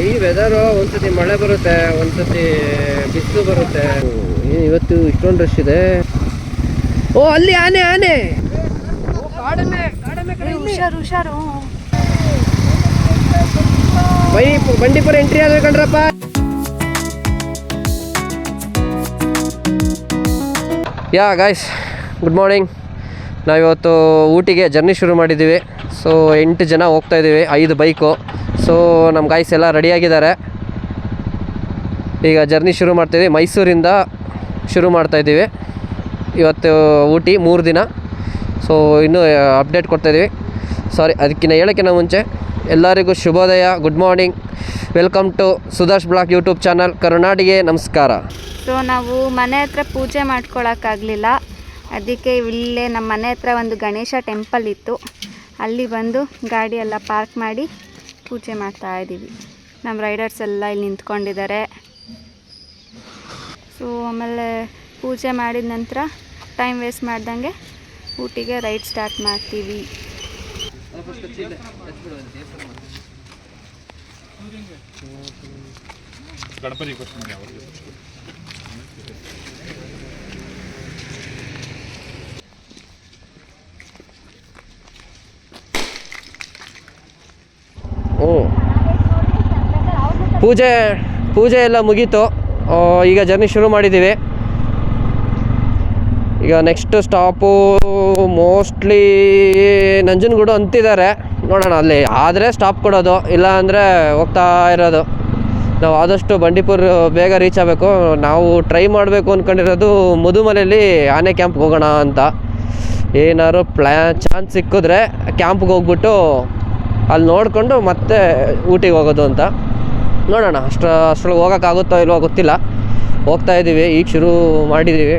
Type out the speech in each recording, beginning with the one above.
ಈ ವೆದರು ಒಂದ್ಸತಿ ಮಳೆ ಬರುತ್ತೆ, ಒಂದ್ಸತಿ ಬಿಸಿಲು ಬರುತ್ತೆ. ಇವತ್ತು ಇಷ್ಟೊಂದು ರಶ್ ಇದೆ. ಓ ಅಲ್ಲಿ ಆನೆ ಆನೆ ಹುಷಾರು. ಬಂಡೀಪುರ ಎಂಟ್ರಿ ಆದ್ರೆ ಕಣ್ರಪ್ಪ. ಯಾ ಗಾಯ್ಸ್, ಗುಡ್ ಮಾರ್ನಿಂಗ್. ನಾವಿವತ್ತು ಊಟಿಗೆ ಜರ್ನಿ ಶುರು ಮಾಡಿದ್ದೀವಿ. ಸೊ 8 ಜನ ಹೋಗ್ತಾಯಿದ್ದೀವಿ, 5 ಬೈಕು. ಸೊ ನಮ್ಮ ಗಾಯ್ಸ್ ಎಲ್ಲ ರೆಡಿಯಾಗಿದ್ದಾರೆ. ಈಗ ಜರ್ನಿ ಶುರು ಮಾಡ್ತಾಯಿದ್ದೀವಿ. ಮೈಸೂರಿಂದ ಶುರು ಮಾಡ್ತಾಯಿದ್ದೀವಿ. ಇವತ್ತು ಊಟಿ 3 ದಿನ. ಸೊ ಇನ್ನೂ ಅಪ್ಡೇಟ್ ಕೊಡ್ತಾಯಿದ್ದೀವಿ. ಸಾರಿ, ಅದಕ್ಕಿಂತ ಹೇಳೋಕ್ಕಿಂತ ಮುಂಚೆ ಎಲ್ಲರಿಗೂ ಶುಭೋದಯ, good morning. Welcome to Sudarsh blog YouTube channel. ಕರುನಾಡಿಗೆ ನಮಸ್ಕಾರ. ಸೊ ನಾವು ಮನೆ ಹತ್ರ ಪೂಜೆ ಮಾಡ್ಕೊಳಕ್ಕಾಗಲಿಲ್ಲ. ಅದಕ್ಕೆ ಇಲ್ಲೇ ನಮ್ಮ ಮನೆ ಹತ್ರ ಒಂದು ಗಣೇಶ ಟೆಂಪಲ್ ಇತ್ತು, ಅಲ್ಲಿ ಬಂದು ಗಾಡಿ ಎಲ್ಲ ಪಾರ್ಕ್ ಮಾಡಿ ಪೂಜೆ ಮಾಡ್ತಾ ಇದ್ದೀವಿ. ನಮ್ಮ ರೈಡರ್ಸ್ ಎಲ್ಲ ಇಲ್ಲಿ ನಿಂತ್ಕೊಂಡಿದ್ದಾರೆ. ಸೊ ಆಮೇಲೆ ಪೂಜೆ ಮಾಡಿದ ನಂತರ ಟೈಮ್ ವೇಸ್ಟ್ ಮಾಡ್ದಂಗೆ ಊಟಿಗೆ ರೈಡ್ ಸ್ಟಾರ್ಟ್ ಮಾಡ್ತೀವಿ. ಪೂಜೆ ಎಲ್ಲ ಮುಗೀತು. ಈಗ ಜರ್ನಿ ಶುರು ಮಾಡಿದ್ದೀವಿ. ಈಗ ನೆಕ್ಸ್ಟ್ ಸ್ಟಾಪು ಮೋಸ್ಟ್ಲಿ ನಂಜನಗೂಡು ಅಂತಿದ್ದಾರೆ. ನೋಡೋಣ, ಅಲ್ಲಿ ಆದರೆ ಸ್ಟಾಪ್ ಕೊಡೋದು, ಇಲ್ಲ ಅಂದರೆ ಹೋಗ್ತಾ ಇರೋದು. ನಾವು ಆದಷ್ಟು ಬಂಡೀಪುರ ಬೇಗ ರೀಚ್ ಆಗಬೇಕು. ನಾವು ಟ್ರೈ ಮಾಡಬೇಕು ಅಂದ್ಕೊಂಡಿರೋದು ಮುದುಮಲೆಯಲ್ಲಿ ಆನೆ ಕ್ಯಾಂಪ್ಗೆ ಹೋಗೋಣ ಅಂತ. ಏನಾದ್ರು ಚಾನ್ಸ್ ಸಿಕ್ಕಿದ್ರೆ ಕ್ಯಾಂಪ್ಗೆ ಹೋಗ್ಬಿಟ್ಟು ಅಲ್ಲಿ ನೋಡಿಕೊಂಡು ಮತ್ತೆ ಊಟಿಗೆ ಹೋಗೋದು ಅಂತ. ನೋಡೋಣ, ಅಷ್ಟರೊಳಗೆ ಹೋಗೋಕ್ಕಾಗುತ್ತೋ ಇಲ್ವೋ ಗೊತ್ತಿಲ್ಲ. ಹೋಗ್ತಾಯಿದ್ದೀವಿ, ಈಗ ಶುರು ಮಾಡಿದ್ದೀವಿ,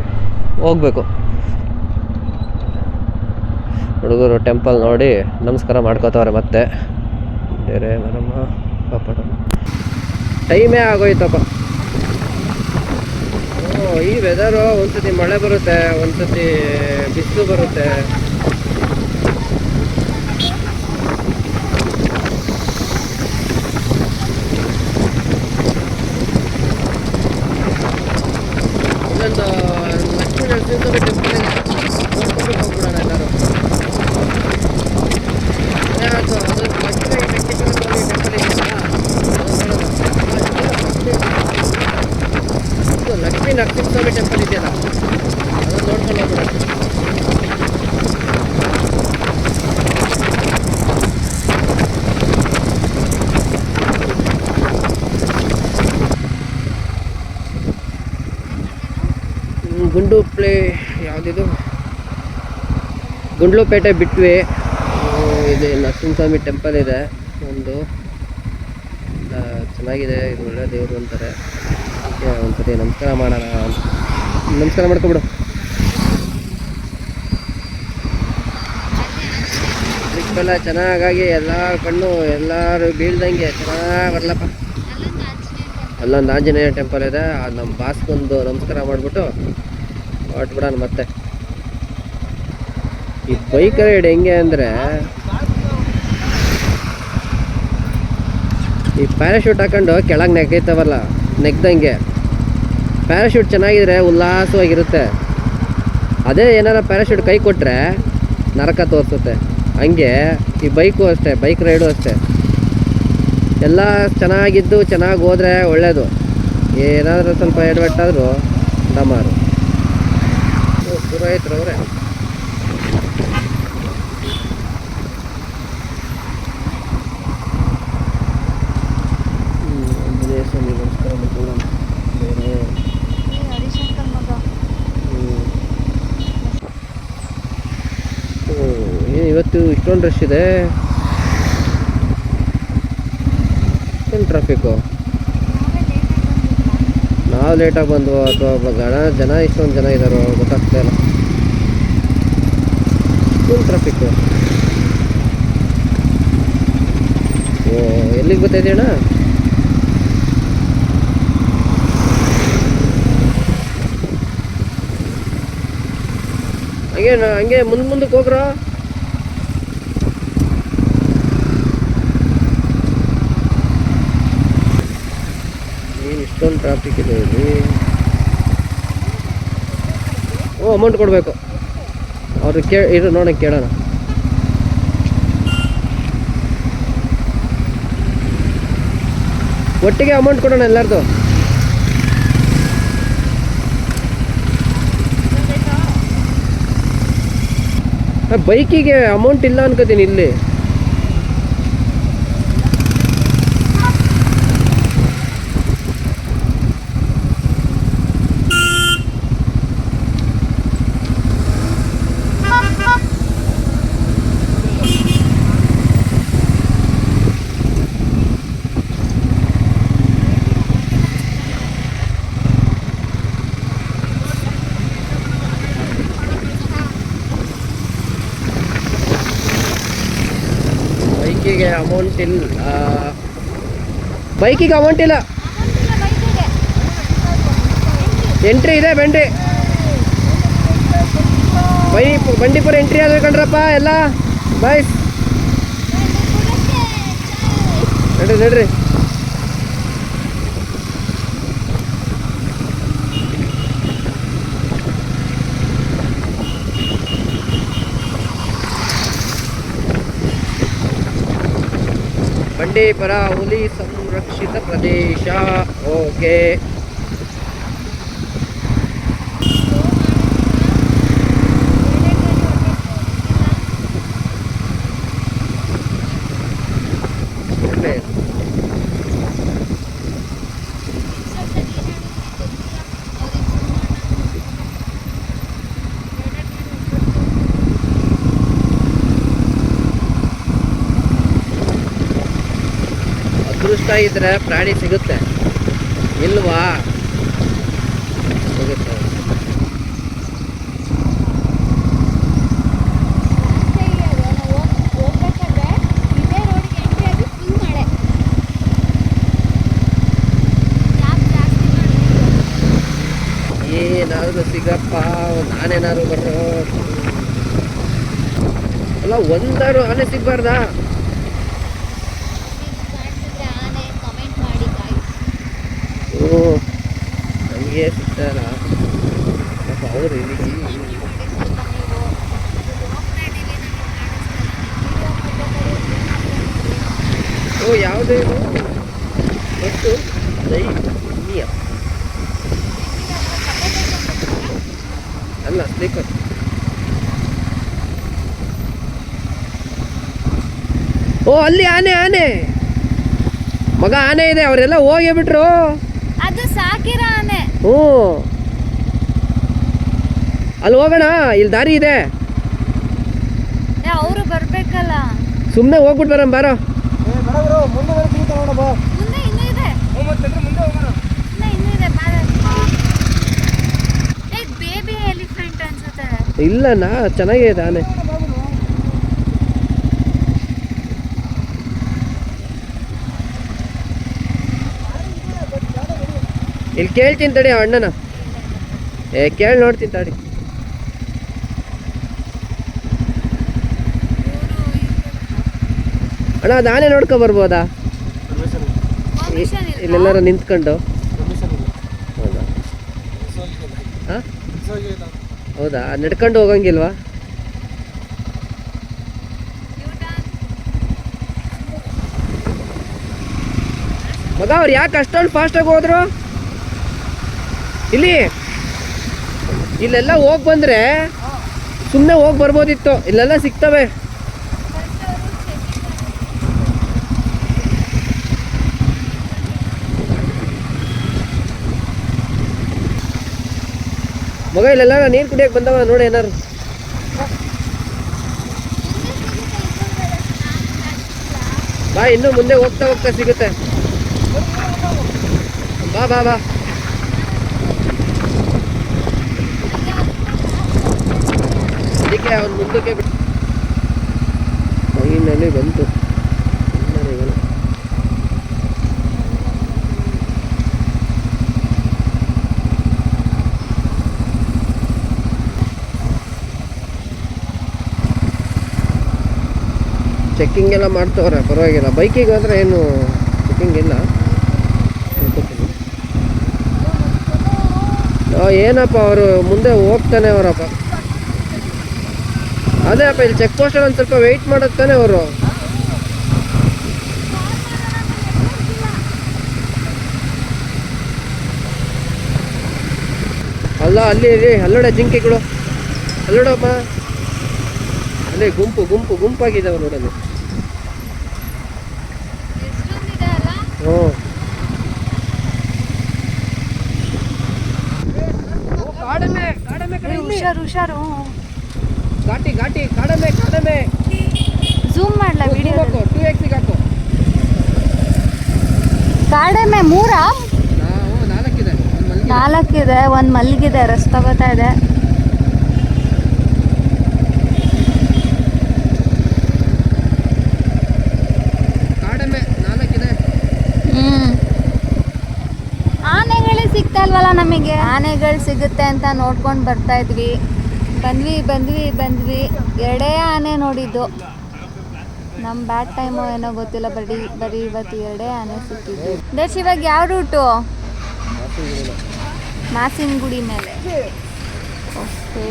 ಹೋಗಬೇಕು. ಹುಡುಗರು ಟೆಂಪಲ್ ನೋಡಿ ನಮಸ್ಕಾರ ಮಾಡ್ಕೋತವ್ರೆ. ಮತ್ತೆ ಬೇರೆ ಮರಮ್ಮ ಪಾಪ ಟೈಮೇ ಆಗೋಯ್ತಪ್ಪ. ಈ ವೆದರು ಒಂದ್ಸತಿ ಮಳೆ ಬರುತ್ತೆ, ಒಂದ್ಸತಿ ಬಿಸಿಲು ಬರುತ್ತೆ. ಇಲ್ಲೊಂದು ಲಕ್ಷ್ಮೀ ನರಸಿಂಹಸ್ವಾಮಿ ಟೆಂಪಲ್ ಇದೆ, ನೋಡ್ಕೊಂಡು ಹೋಗ್ಬಿಡೋಣ ಎಲ್ಲರೂ. ಲಕ್ಷ್ಮೀ ನರಸಿಂಹಸ್ವಾಮಿ ಟೆಂಪಲ್ ಇದೆಯಲ್ಲ, ಅದನ್ನು ನೋಡ್ಕೊಂಡು ಹೋಗ್ಬಿಡೋಣ. ಯಾವುದಿದು ಗುಂಡ್ಲುಪೇಟೆ ಬಿಟ್ವಿ. ಇದು ನರಸಿಂಹಸ್ವಾಮಿ ಟೆಂಪಲ್ ಇದೆ ಒಂದು, ಚೆನ್ನಾಗಿದೆ. ಇದು ಒಳ್ಳೆ ದೇವರು ಅಂತಾರೆ. ಒಂದ್ಸತಿ ನಮಸ್ಕಾರ ಮಾಡೋಣ. ನಮಸ್ಕಾರ ಮಾಡ್ಕೊಬಿಡು. ಟ್ರಿಪ್ಪೆಲ್ಲ ಚೆನ್ನಾಗಾಗಿ ಎಲ್ಲರ ಕಣ್ಣು ಎಲ್ಲರೂ ಬೀಳ್ದಂಗೆ ಚೆನ್ನಾಗಿ ಬರಲಪ್ಪ. ಅಲ್ಲೊಂದು ಆಂಜನೇಯ ಟೆಂಪಲ್ ಇದೆ, ಅದು ನಮ್ಮ ಬಾಸ್ಗೊಂದು ನಮಸ್ಕಾರ ಮಾಡಿಬಿಟ್ಟು ಹೊರಟ್ಬಿಡೋಣ. ಮತ್ತೆ ಈ ಬೈಕ್ ರೈಡ್ ಹೆಂಗೆ ಅಂದರೆ, ಈ ಪ್ಯಾರಾಶೂಟ್ ಹಾಕೊಂಡು ಕೆಳಗೆ ನೆಗ್ತವಲ್ಲ, ನೆಗ್ದಂಗೆ. ಪ್ಯಾರಾಶೂಟ್ ಚೆನ್ನಾಗಿದ್ರೆ ಉಲ್ಲಾಸವಾಗಿರುತ್ತೆ. ಅದೇ ಏನಾರ ಪ್ಯಾರಾಶೂಟ್ ಕೈ ಕೊಟ್ಟರೆ ನರಕ ತೋರಿಸುತ್ತೆ. ಹಂಗೆ ಈ ಬೈಕು ಅಷ್ಟೇ, ಬೈಕ್ ರೈಡು ಅಷ್ಟೇ. ಎಲ್ಲ ಚೆನ್ನಾಗಿದ್ದು ಚೆನ್ನಾಗಿ ಹೋದರೆ ಒಳ್ಳೆಯದು. ಏನಾದರೂ ಸ್ವಲ್ಪ ಎಡವಟ್ಟಾದರೂ ಡಮಾರು. ಪುರೋಹಿತರವ್ರೆ, ಆಂಜನೇಯ ಸ್ವಾಮಿ ನಮಸ್ಕಾರ ಮಾಡ್ಕೊಳ್ಳೋಣ. ಬೇರೆ ಇವತ್ತು ಇಷ್ಟೊಂದು ರಶ್ ಇದೆ. ಏನು ಟ್ರಾಫಿಕ್ಕು? ನಾವು ಲೇಟಾಗಿ ಬಂದ್ವು ಅಥವಾ ಜನ ಇಷ್ಟೊಂದು ಜನ ಇದ್ದಾರೋ ಗೊತ್ತಾಗ್ತಾ ಇಲ್ಲ. ಏನು ಟ್ರಾಫಿಕ್ಕು? ಓ, ಎಲ್ಲಿಗೆ ಗೊತ್ತಾಯಿದೆ ಅಣ್ಣ? ಹಂಗೆ ಮುಂದಕ್ಕೆ ಹೋಗ್ರ. ಎಷ್ಟೊಂದು ಟ್ರಾಫಿಕ್ ಇದೆ ಇಲ್ಲಿ. ಓ ಅಮೌಂಟ್ ಕೊಡಬೇಕು ಅವ್ರು ಇರು ನೋಡಿ ಕೇಳೋಣ. ಒಟ್ಟಿಗೆ ಅಮೌಂಟ್ ಕೊಡೋಣ ಎಲ್ಲರದು. ಬೈಕಿಗೆ ಅಮೌಂಟ್ ಇಲ್ಲ ಅನ್ಕೋತೀನಿ ಇಲ್ಲಿ. ಬೈಕಿಗೆ ಅಮೌಂಟ್ ಇಲ್ಲ. ಬೈಕಿಗೆ ಅಮೌಂಟ್ ಇಲ್ಲ. ಎಂಟ್ರಿ ಇದೆ ಬಂಡೀಪುರ ಎಂಟ್ರಿ ಆದ್ರೆ ಕಣ್ರಪ್ಪ ಎಲ್ಲ ಬಾಯ್. ನಡ್ರಿ ಬಂಡೀಪುರ ಹುಲಿ ಸಂರಕ್ಷಿತ ಪ್ರದೇಶ. ಓಕೆ ಅದೃಷ್ಟ ಇದ್ರೆ ಪ್ರಾಣಿ ಸಿಗುತ್ತೆ, ಇಲ್ವಾ? ಸಿಗುತ್ತೆ. ಏನಾದ್ರು ಸಿಗಪ್ಪ, ನಾನೇನಾದ್ರು ಬರೋ ಅಲ್ಲ, ಒಂದಾರು ಆನೆ ಸಿಗ್ಬಾರ್ದಾ? ನಮಗೆ ಸಿಗ್ತಾರ ಅವರು ಇಲ್ಲಿ. ಓ ಯಾವುದೇ ಮತ್ತು ದೈನ್ಯ ಅಲ್ಲ, ಸ್ಲೀಪರ್. ಓ ಅಲ್ಲಿ ಆನೆ ಮಗ, ಆನೆ ಇದೆ. ಅವರೆಲ್ಲ ಹೋಗಿ ಬಿಟ್ರು. ಅದು ಸಾಕಿರ ಆನೆ. ಹ್ಞೂ, ಅಲ್ಲಿ ಹೋಗೋಣ, ಇಲ್ಲಿ ದಾರಿ ಇದೆ. ಅವರು ಬರ್ಬೇಕಲ್ಲ. ಸುಮ್ಮನೆ ಹೋಗ್ಬಿಟ್ಟು ಬರೋಣ ಬಾರೋ. ಮುಂದೆ ಇನ್ನೂ ಇದೆ. ಬೇಬಿ ಎಲಿಫೆಂಟ್ ಅನ್ಸುತ್ತೆ. ಇಲ್ಲನಾ, ಚೆನ್ನಾಗೇ ಇದೆ ಆನೆ. ಇಲ್ಲಿ ಕೇಳ್ತೀನಿ ತಡಿ ಅಣ್ಣನ. ಕೇಳಿ ನೋಡ್ತೀನಿ ತಡಿ. ಅಣ್ಣ ಅದು ಆನೆ ನೋಡ್ಕೊ ಬರ್ಬೋದಾ? ಇಲ್ಲೆಲ್ಲಾರ ನಿಂತ್ಕೊಂಡು. ಹೌದಾ? ಹಾಂ, ಹೌದಾ? ನಡ್ಕೊಂಡು ಹೋಗಂಗಿಲ್ವಾ? ಮಗ ಅವ್ರು ಯಾಕೆ ಅಷ್ಟೊಂದು ಫಾಸ್ಟಾಗಿ ಹೋದ್ರು? ಇಲ್ಲೆಲ್ಲ ಹೋಗಿ ಬಂದರೆ ಸುಮ್ಮನೆ ಹೋಗಿ ಬರ್ಬೋದಿತ್ತು. ಇಲ್ಲೆಲ್ಲ ಸಿಗ್ತವೆ. ಮಗ ಇಲ್ಲೆಲ್ಲ ನೀರು ಕುಡಿಯೋಕೆ ಬಂದವ ನೋಡಿ ಏನಾರು. ಬಾ, ಇನ್ನೂ ಮುಂದೆ ಹೋಗ್ತಾ ಸಿಗುತ್ತೆ. ಬಾ ಬಾ ಬಾ. ಅದಕ್ಕೆ ಅವನು ಮುಂದಕ್ಕೆ ಫೈನಲಿ ಬಂತು. ಚೆಕ್ಕಿಂಗ್ ಎಲ್ಲ ಮಾಡ್ತವ್ರೆ, ಪರವಾಗಿಲ್ಲ. ಬೈಕಿಗೆ ಹೋದ್ರೆ ಏನು ಚೆಕ್ಕಿಂಗ್ ಇಲ್ಲ ಅನ್ಕೋತೀನಿ. ಏನಪ್ಪ ಅವರು ಮುಂದೆ ಹೋಗ್ತಾನೆ ಅವರಪ್ಪ. ಅದೇ ಅಪ್ಪ ಇಲ್ಲಿ ಚೆಕ್ ಪೋಸ್ಟಲ್ಲಿ ಒಂದು ಸ್ವಲ್ಪ ವೆಯ್ಟ್ ಮಾಡುತ್ತಾನೆ ಅವರು. ಅಲ್ಲ ಅಲ್ಲಿ ಅಲ್ಲೋಡೆ ಜಿಂಕೆಗಳು ಅಲ್ಲೋಡಪ್ಪ, ಅಲ್ಲೇ ಗುಂಪಾಗಿದ್ದಾವೆ ನೋಡಲ್ಲಿ. ಹ್ಞೂ ಹುಷಾರು. ಘಾಟಿ ಕಾಡಮೆ ಝೂಮ್ ಮಾಡ್ಲಾ ವಿಡಿಯೋ? 2x ಹಾಕು. ಕಾಡೆಮ್ಮೆ 3 4 ಇದೆ. 4 ಇದೆ, ಒಂದು ಮಲ್ಗಿದೆ, ರಸ್ ತಗೋತಾ ಇದೆ. ಕಾಡೆಮ್ಮೆ 4 ಇದೆ. ಆನೆಗಳೇ ಸಿಗ್ತಲ್ವಲ್ಲ ನಮಗೆ. ಆನೆಗಳು ಸಿಗುತ್ತೆ ಅಂತ ನೋಡ್ಕೊಂಡು ಬರ್ತಾ ಇದ್ವಿ. ಬಂದ್ವಿ 2 ಆನೆ ನೋಡಿದ್ದು. ನಮ್ಮ ಬ್ಯಾಡ್ ಟೈಮು ಏನೋ ಗೊತ್ತಿಲ್ಲ, ಬರೀ ಇವತ್ತು 2 ಆನೆ ಸಿಕ್ಕಿದ್ದು. ದರ್ಶ್ ಇವಾಗ ಯಾವ ರೂಟು? ಮಾಸಿನಗುಡಿ ಮೇಲೆ. ಓಕೆ.